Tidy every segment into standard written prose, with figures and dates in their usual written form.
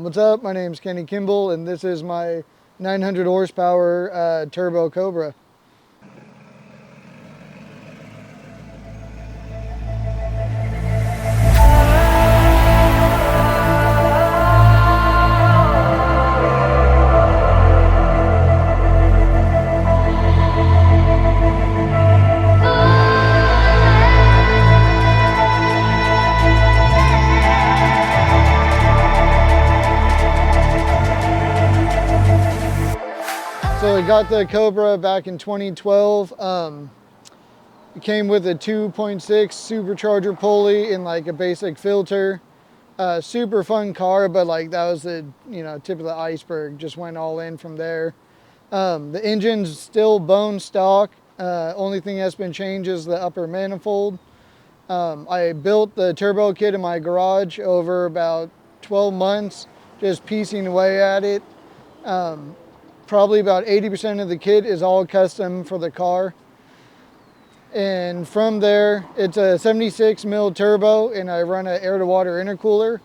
What's up? My name's Kenny Kimball, and this is my 900 horsepower turbo Cobra. So I got the Cobra back in 2012. It came with a 2.6 supercharger pulley and like a basic filter. Super fun car, but like that was the tip of the iceberg. Just went all in from there. The engine's still bone stock. Only thing that's been changed is the upper manifold. I built the turbo kit in my garage over about 12 months, just piecing away at it. Probably about 80% of the kit is all custom for the car. And from there, it's a 76 mil turbo, and I run an air to water intercooler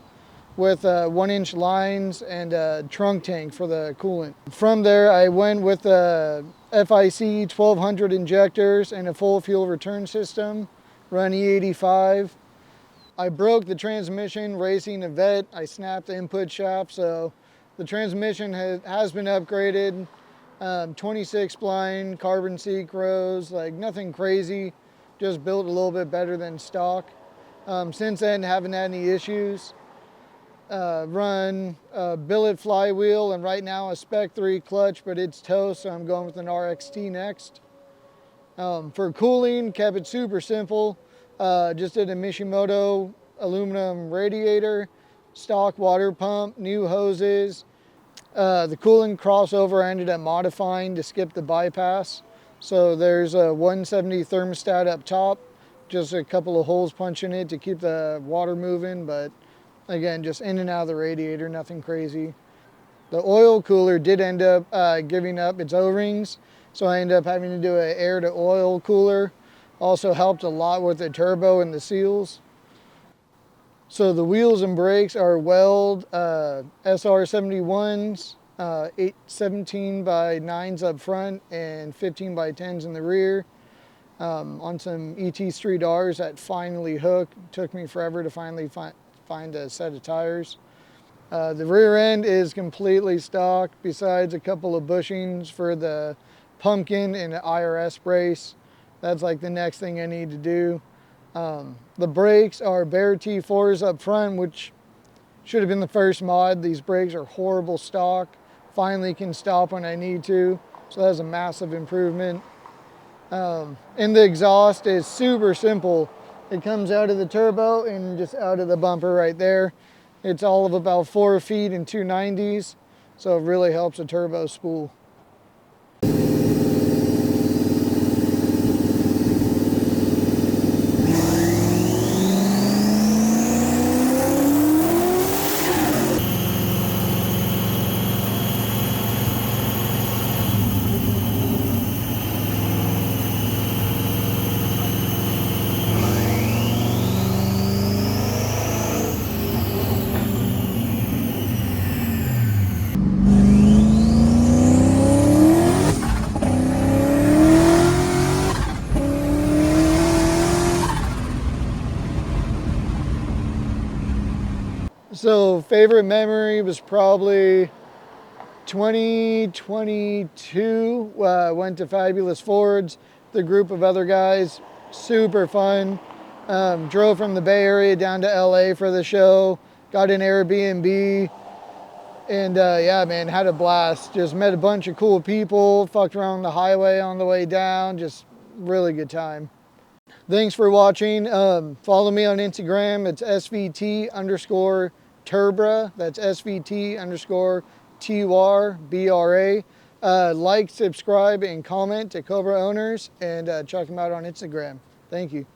with 1-inch lines and a trunk tank for the coolant. From there, I went with the FIC 1200 injectors and a full fuel return system, run E85. I broke the transmission racing a vet. I snapped the input shaft, so the transmission has been upgraded. 26 spline, carbon seat rows, like nothing crazy, just built a little bit better than stock. Since then, haven't had any issues. Run a billet flywheel, and right now a Spec 3 clutch, but it's toast, so I'm going with an RXT next. For cooling, kept it super simple. Just did a Mishimoto aluminum radiator, stock water pump, new hoses. The coolant crossover I ended up modifying to skip the bypass. So there's a 170 thermostat up top, just a couple of holes punching it to keep the water moving, but again, just in and out of the radiator, nothing crazy. The oil cooler did end up giving up its O-rings, so I ended up having to do an air to oil cooler. Also helped a lot with the turbo and the seals. So the wheels and brakes are Weld SR71s, 17 by 9s up front and 15 by 10s in the rear. On some ET Street Rs that finally hooked. Took me forever to finally find a set of tires. The rear end is completely stock, besides a couple of bushings for the pumpkin and the IRS brace. That's like the next thing I need to do. The brakes are Bear T4s up front, which should have been the first mod. These brakes are horrible stock. Finally can stop when I need to, so that's a massive improvement. And the exhaust is super simple. It comes out of the turbo and just out of the bumper right there. It's all of about 4 feet and 290s, so it really helps a turbo spool. So favorite memory was probably 2022. Went to Fabulous Fords, the group of other guys, super fun. Drove from the Bay Area down to LA for the show, got an Airbnb, and yeah, man, had a blast. Just met a bunch of cool people, fucked around the highway on the way down, just really good time. Thanks for watching. Follow me on Instagram. It's SVT_Turbra. That's SVT_TURBRA. Like, subscribe, and comment to Cobra owners, and check them out on Instagram. Thank you.